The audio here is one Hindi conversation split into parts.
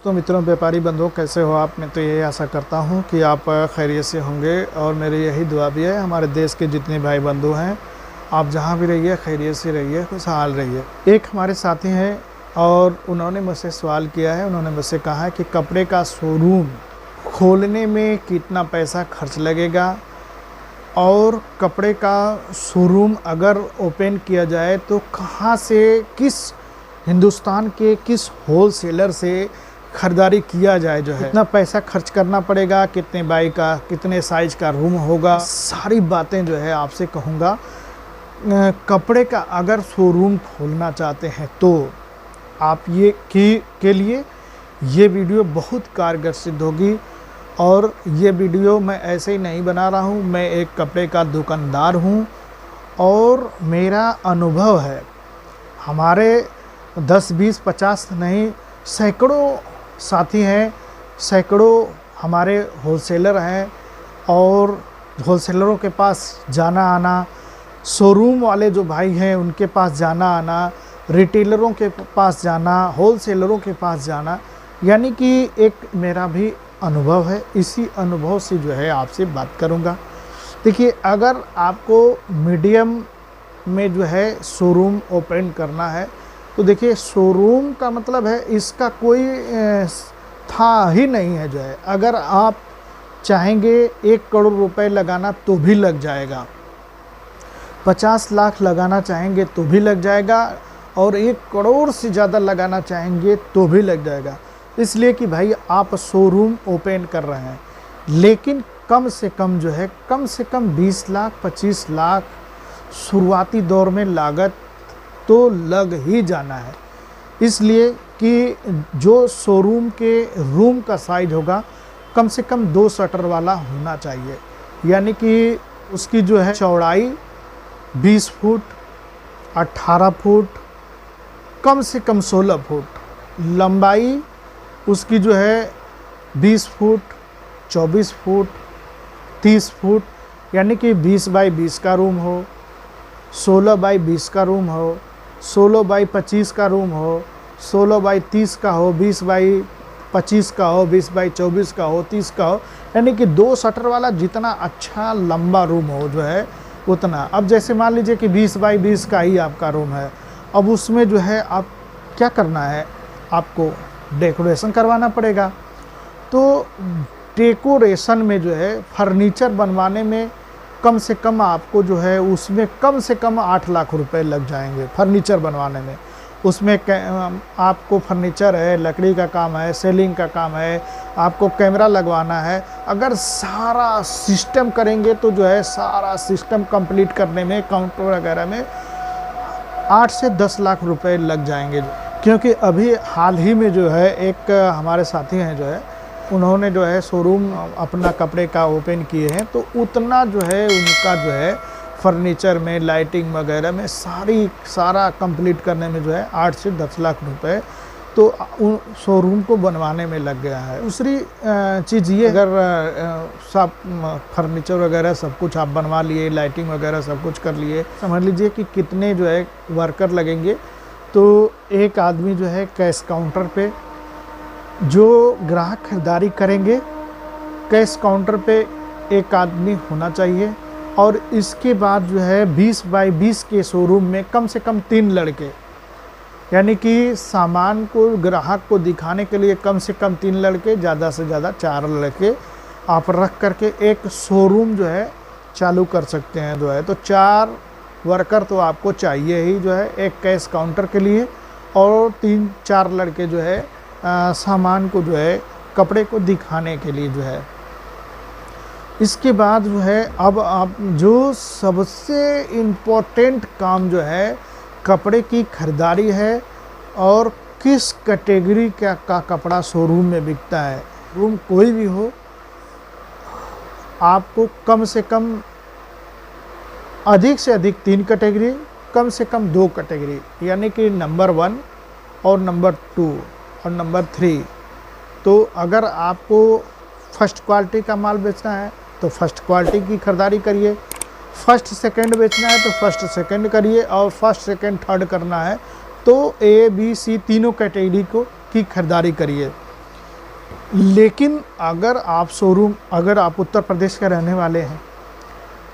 दोस्तों, मित्रों, व्यापारी बंधुओं, कैसे हो आप? मैं तो यही आशा करता हूं कि आप खैरियत से होंगे और मेरी यही दुआ भी है। हमारे देश के जितने भाई बंधु हैं, आप जहां भी रहिए खैरियत से रहिए, खुशहाल रहिए। एक हमारे साथी हैं और उन्होंने मुझसे सवाल किया है। उन्होंने मुझसे कहा है कि कपड़े का शोरूम खोलने में कितना पैसा खर्च लगेगा और कपड़े का शोरूम अगर ओपन किया जाए तो कहाँ से, किस हिंदुस्तान के किस होलसेलर से ख़रीदारी किया जाए, जो है कितना पैसा खर्च करना पड़ेगा, कितने बाई का, कितने साइज का रूम होगा, सारी बातें जो है आपसे कहूँगा। कपड़े का अगर शोरूम खोलना चाहते हैं तो आप के लिए ये वीडियो बहुत कारगर सिद्ध होगी। और ये वीडियो मैं ऐसे ही नहीं बना रहा हूँ, मैं एक कपड़े का दुकानदार हूँ और मेरा अनुभव है। हमारे 10, 20, 50 नहीं, सैकड़ों साथी हैं, सैकड़ों हमारे होलसेलर हैं और होलसेलरों के पास जाना आना, शोरूम वाले जो भाई हैं उनके पास जाना आना, रिटेलरों के पास जाना, होलसेलरों के पास जाना, यानी कि एक मेरा भी अनुभव है। इसी अनुभव से जो है आपसे बात करूंगा। देखिए, अगर आपको मीडियम में जो है शोरूम ओपन करना है तो देखिए, शोरूम का मतलब है इसका कोई था ही नहीं है। जो है अगर आप चाहेंगे 1 करोड़ रुपए लगाना तो भी लग जाएगा, 50 लाख लगाना चाहेंगे तो भी लग जाएगा और 1 करोड़ से ज़्यादा लगाना चाहेंगे तो भी लग जाएगा। इसलिए कि भाई आप शोरूम ओपन कर रहे हैं, लेकिन कम से कम जो है, कम से कम 20 लाख 25 लाख शुरुआती दौर में लागत तो लग ही जाना है। इसलिए कि जो शोरूम के रूम का साइज होगा कम से कम 2 शटर वाला होना चाहिए, यानी कि उसकी जो है चौड़ाई 20 फुट, 18 फुट, कम से कम 16 फुट, लंबाई उसकी जो है 20 फुट, 24 फुट, 30 फुट, यानी कि 20 बाई 20 का रूम हो, 16 बाई 20 का रूम हो, 16 बाई 25 का रूम हो, 16 बाई 30 का हो, 20 बाई 25 का हो, 20 बाई 24 का हो, 30 का हो, यानी कि 2 शटर वाला जितना अच्छा लंबा रूम हो जो है उतना। अब जैसे मान लीजिए कि 20 बाई 20 का ही आपका रूम है, अब उसमें जो है आप क्या करना है, आपको डेकोरेशन करवाना पड़ेगा। तो डेकोरेशन में जो है फर्नीचर बनवाने में कम से कम आपको जो है उसमें कम से कम 8 लाख रुपए लग जाएंगे फर्नीचर बनवाने में। उसमें आपको फर्नीचर है, लकड़ी का काम है, सेलिंग का काम है, आपको कैमरा लगवाना है। अगर सारा सिस्टम करेंगे तो जो है सारा सिस्टम कंप्लीट करने में, काउंटर वगैरह में 8 से 10 लाख रुपए लग जाएंगे। क्योंकि अभी हाल ही में जो है एक हमारे साथी हैं, जो है उन्होंने जो है शोरूम अपना कपड़े का ओपन किए हैं, तो उतना जो है उनका जो है फर्नीचर में, लाइटिंग वगैरह में सारा कंप्लीट करने में जो है 8 से 10 लाख रुपए तो शोरूम को बनवाने में लग गया है। दूसरी चीज़ ये, अगर सब फर्नीचर वगैरह सब कुछ आप बनवा लिए, लाइटिंग वगैरह सब कुछ कर लिए, समझ लीजिए कि कितने जो है वर्कर लगेंगे। तो एक आदमी जो है कैश काउंटर पे, जो ग्राहक खरीदारी करेंगे, कैश काउंटर पे एक आदमी होना चाहिए। और इसके बाद जो है 20 बाई 20 के शोरूम में कम से कम 3 लड़के, यानी कि सामान को ग्राहक को दिखाने के लिए कम से कम 3 लड़के, ज़्यादा से ज़्यादा 4 लड़के आप रख करके एक शोरूम जो है चालू कर सकते हैं। जो है तो 4 वर्कर तो आपको चाहिए ही, जो है एक कैश काउंटर के लिए, और 3-4 लड़के जो है सामान को जो है कपड़े को दिखाने के लिए जो है। इसके बाद जो है अब आप जो सबसे इम्पोर्टेंट काम जो है कपड़े की खरीदारी है, और किस कैटेगरी का कपड़ा शोरूम में बिकता है। रूम कोई भी हो, आपको कम से कम, अधिक से अधिक 3 कैटेगरी, कम से कम 2 कैटेगरी, यानी कि नंबर 1 और नंबर 2 और नंबर 3। तो अगर आपको फर्स्ट क्वालिटी का माल बेचना है तो फर्स्ट क्वालिटी की खरीदारी करिए, फर्स्ट सेकंड बेचना है तो फर्स्ट सेकंड करिए, और फर्स्ट सेकंड थर्ड करना है तो A, B, C तीनों कैटेगरी की खरीदारी करिए। लेकिन अगर आप उत्तर प्रदेश के रहने वाले हैं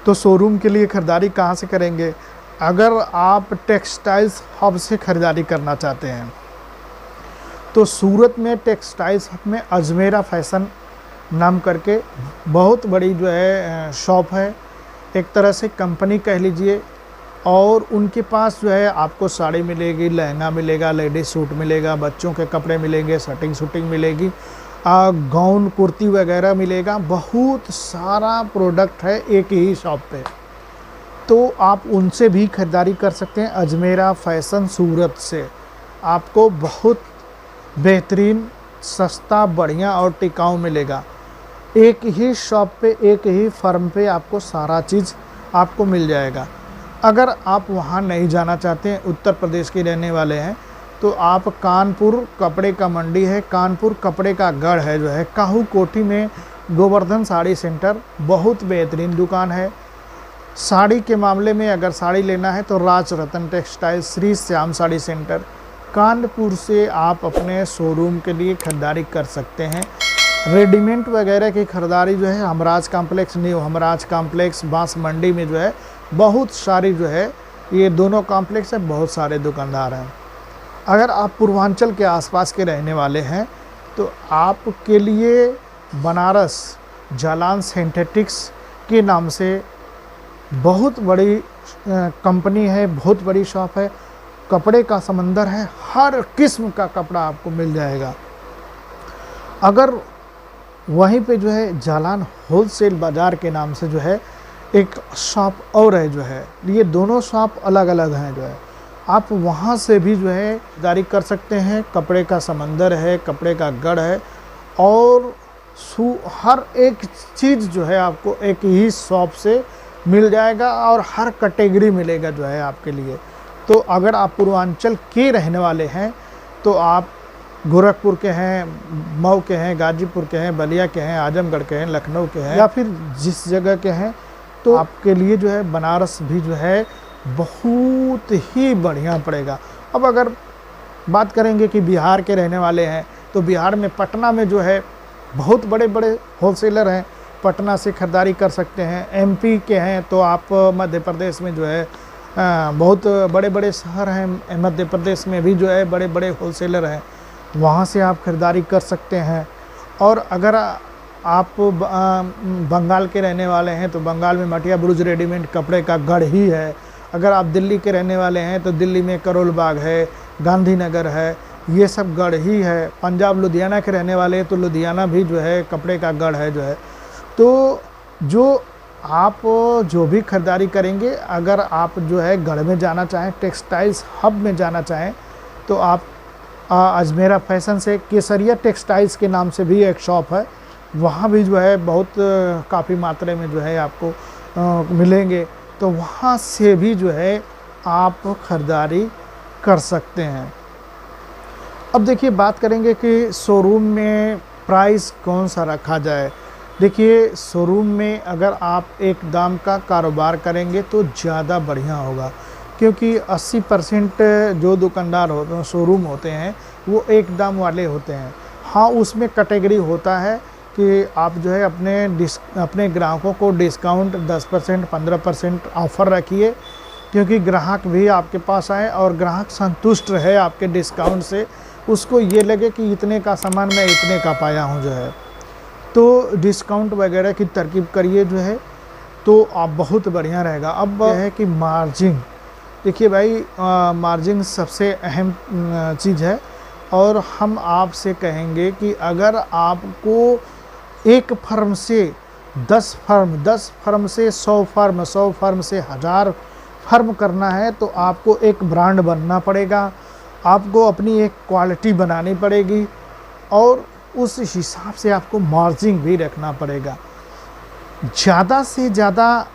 तो शोरूम के लिए ख़रीदारी कहाँ से करेंगे? अगर आप टेक्सटाइल्स हब से ख़रीदारी करना चाहते हैं तो सूरत में टेक्सटाइल्स हब में अजमेरा फैशन नाम करके बहुत बड़ी जो है शॉप है, एक तरह से कंपनी कह लीजिए। और उनके पास जो है आपको साड़ी मिलेगी, लहंगा मिलेगा, लेडीज सूट मिलेगा, बच्चों के कपड़े मिलेंगे, शूटिंग मिलेगी, गाउन कुर्ती वगैरह मिलेगा। बहुत सारा प्रोडक्ट है एक ही शॉप पे, तो आप उनसे भी ख़रीदारी कर सकते हैं। अजमेरा फैशन सूरत से आपको बहुत बेहतरीन, सस्ता, बढ़िया और टिकाऊ मिलेगा। एक ही शॉप पे, एक ही फर्म पे आपको सारा चीज़ आपको मिल जाएगा। अगर आप वहाँ नहीं जाना चाहते हैं, उत्तर प्रदेश के रहने वाले हैं, तो आप कानपुर कपड़े का मंडी है, कानपुर कपड़े का गढ़ है जो है, काहू कोठी में गोवर्धन साड़ी सेंटर बहुत बेहतरीन दुकान है। साड़ी के मामले में अगर साड़ी लेना है तो राज रतन टेक्सटाइल, श्री श्याम साड़ी सेंटर, कानपुर से आप अपने शोरूम के लिए ख़रीदारी कर सकते हैं। रेडीमेड वगैरह की ख़रीदारी जो है Humraaz complex, new Humraaz complex, बांस मंडी में जो है बहुत सारी जो है, ये दोनों कॉम्प्लेक्स है, बहुत सारे दुकानदार हैं। अगर आप पूर्वांचल के आसपास के रहने वाले हैं तो आपके लिए बनारस जालान सिंथेटिक्स के नाम से बहुत बड़ी कंपनी है, बहुत बड़ी शॉप है, कपड़े का समंदर है, हर किस्म का कपड़ा आपको मिल जाएगा। अगर वहीं पे जो है जालान होलसेल बाज़ार के नाम से जो है एक शॉप और है जो है, ये दोनों शॉप अलग अलग हैं जो है, आप वहाँ से भी जो है खरीदारी कर सकते हैं। कपड़े का समंदर है, कपड़े का गढ़ है, और हर एक चीज़ जो है आपको एक ही शॉप से मिल जाएगा और हर कैटेगरी मिलेगा जो है आपके लिए। तो अगर आप पूर्वांचल के रहने वाले हैं तो आप गोरखपुर के हैं, मऊ के हैं, गाजीपुर के हैं, बलिया के हैं, आजमगढ़ के हैं, लखनऊ के हैं, या फिर जिस जगह के हैं, तो आपके लिए जो है बनारस भी जो है बहुत ही बढ़िया पड़ेगा। अब अगर बात करेंगे कि बिहार के रहने वाले हैं तो बिहार में पटना में जो है बहुत बड़े बड़े होलसेलर हैं, पटना से ख़रीदारी कर सकते हैं। एमपी के हैं तो आप मध्य प्रदेश में जो है बहुत बड़े बड़े शहर हैं, मध्य प्रदेश में भी जो है बड़े बड़े होलसेलर हैं, वहाँ से आप ख़रीदारी कर सकते हैं। और अगर आप बंगाल के रहने वाले हैं तो बंगाल में मटिया बुरुज रेडीमेड कपड़े का गढ़ ही है। अगर आप दिल्ली के रहने वाले हैं तो दिल्ली में करोल बाग है, गांधीनगर है, ये सब गढ़ ही है। पंजाब लुधियाना के रहने वाले हैं तो लुधियाना भी जो है कपड़े का गढ़ है जो है। तो आप जो भी ख़रीदारी करेंगे, अगर आप जो है गढ़ में जाना चाहें, टेक्सटाइल्स हब में जाना चाहें, तो आप अजमेरा फैशन से केसरिया टेक्सटाइल्स के नाम से भी एक शॉप है, वहाँ भी जो है बहुत काफ़ी मात्रा में जो है आपको मिलेंगे, तो वहाँ से भी जो है आप ख़रीदारी कर सकते हैं। अब देखिए बात करेंगे कि शोरूम में प्राइस कौन सा रखा जाए। देखिए शोरूम में अगर आप एक दाम का कारोबार करेंगे तो ज़्यादा बढ़िया होगा, क्योंकि 80% जो दुकानदार होते हैं, शोरूम होते हैं, वो एक दाम वाले होते हैं। हाँ, उसमें कैटेगरी होता है कि आप जो है अपने ग्राहकों को डिस्काउंट 10%, 15% ऑफ़र रखिए, क्योंकि ग्राहक भी आपके पास आए और ग्राहक संतुष्ट रहे आपके डिस्काउंट से, उसको ये लगे कि इतने का सामान मैं इतने का पाया हूँ जो है। तो डिस्काउंट वगैरह की तरकीब करिए जो है, तो आप बहुत बढ़िया रहेगा। अब यह है कि मार्जिन, देखिए भाई मार्जिन सबसे अहम चीज़ है, और हम आपसे कहेंगे कि अगर आपको एक फर्म से 10 फर्म, 10 फर्म से 100 फर्म, 100 फर्म से 1000 फर्म करना है, तो आपको एक ब्रांड बनना पड़ेगा, आपको अपनी एक क्वालिटी बनानी पड़ेगी, और उस हिसाब से आपको मार्जिन भी रखना पड़ेगा। ज़्यादा से ज़्यादा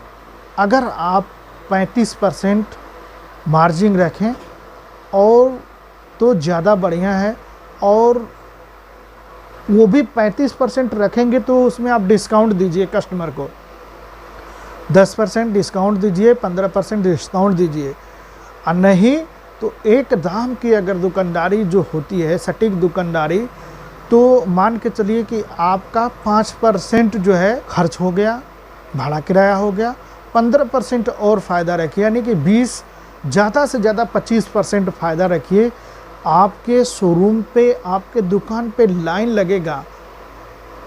अगर आप 35% मार्जिन रखें और तो ज़्यादा बढ़िया है, और वो भी 35% रखेंगे तो उसमें आप डिस्काउंट दीजिए कस्टमर को, 10% डिस्काउंट दीजिए, 15% डिस्काउंट दीजिए, और नहीं तो एक दाम की अगर दुकानदारी जो होती है, सटीक दुकानदारी, तो मान के चलिए कि आपका 5% जो है खर्च हो गया, भाड़ा किराया हो गया, 15% और फ़ायदा रखिए, यानी कि 20 ज़्यादा से ज़्यादा 25% फ़ायदा रखिए। आपके शोरूम पे, आपके दुकान पे लाइन लगेगा,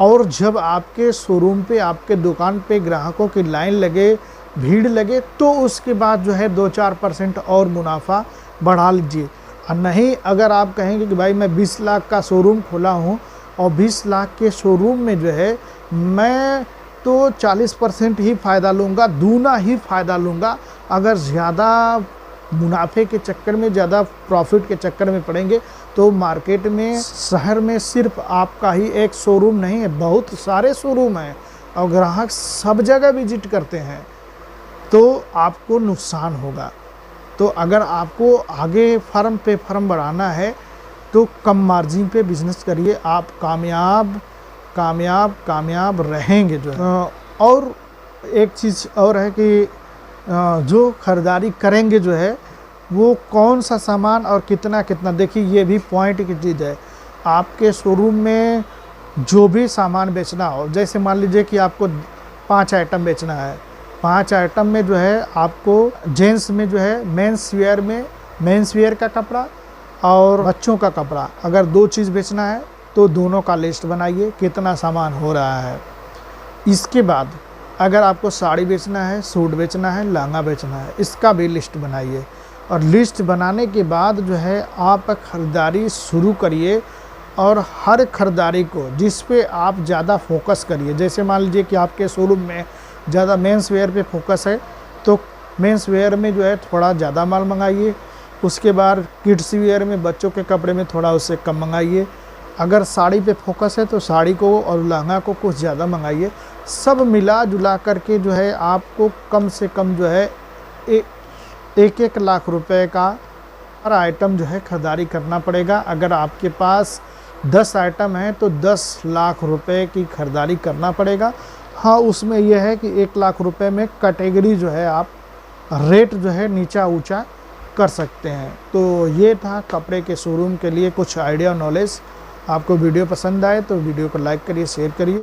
और जब आपके शोरूम पे, आपके दुकान पे ग्राहकों की लाइन लगे, भीड़ लगे, तो उसके बाद जो है 2-4% और मुनाफा बढ़ा लीजिए। और नहीं, अगर आप कहेंगे कि भाई मैं 20 लाख का शोरूम खोला हूँ और 20 लाख के शोरूम में जो है मैं तो 40% ही फ़ायदा लूँगा, दूना ही फ़ायदा लूँगा, अगर ज़्यादा मुनाफे के चक्कर में, ज़्यादा प्रॉफिट के चक्कर में पड़ेंगे तो मार्केट में, शहर में सिर्फ आपका ही एक शोरूम नहीं है, बहुत सारे शोरूम हैं और ग्राहक सब जगह विजिट करते हैं, तो आपको नुकसान होगा। तो अगर आपको आगे फर्म पे फर्म बढ़ाना है तो कम मार्जिन पे बिजनेस करिए, आप कामयाब रहेंगे जो है। और एक चीज़ और है कि जो ख़रीदारी करेंगे जो है वो कौन सा सामान और कितना, देखिए ये भी पॉइंट की चीज़ है। आपके शोरूम में जो भी सामान बेचना हो, जैसे मान लीजिए कि आपको 5 आइटम बेचना है, 5 आइटम में जो है आपको जेंट्स में जो है मेंस वियर का कपड़ा और बच्चों का कपड़ा, अगर 2 चीज़ बेचना है तो दोनों का लिस्ट बनाइए, कितना सामान हो रहा है। इसके बाद अगर आपको साड़ी बेचना है, सूट बेचना है, लहंगा बेचना है, इसका भी लिस्ट बनाइए। और लिस्ट बनाने के बाद जो है आप ख़रीदारी शुरू करिए, और हर ख़रीदारी को जिस पे आप ज़्यादा फोकस करिए। जैसे मान लीजिए कि आपके शोरूम में ज़्यादा मेंस वेयर पे फोकस है, तो मेंस वेयर में जो है थोड़ा ज़्यादा माल मंगाइए। उसके बाद किड्स वेयर में, बच्चों के कपड़े में थोड़ा उससे कम मंगाइए। अगर साड़ी पे फोकस है तो साड़ी को और लहंगा को कुछ ज़्यादा मंगाइए। सब मिला जुला करके जो है आपको कम से कम जो है 1 लाख रुपए का हर आइटम जो है ख़रीदारी करना पड़ेगा। अगर आपके पास 10 आइटम है तो 10 लाख रुपए की ख़रीदारी करना पड़ेगा। हाँ, उसमें यह है कि 1 लाख रुपए में कैटेगरी जो है आप रेट जो है नीचा ऊंचा कर सकते हैं। तो ये था कपड़े के शोरूम के लिए कुछ आइडिया, नॉलेज। आपको वीडियो पसंद आए तो वीडियो को लाइक करिए, शेयर करिए।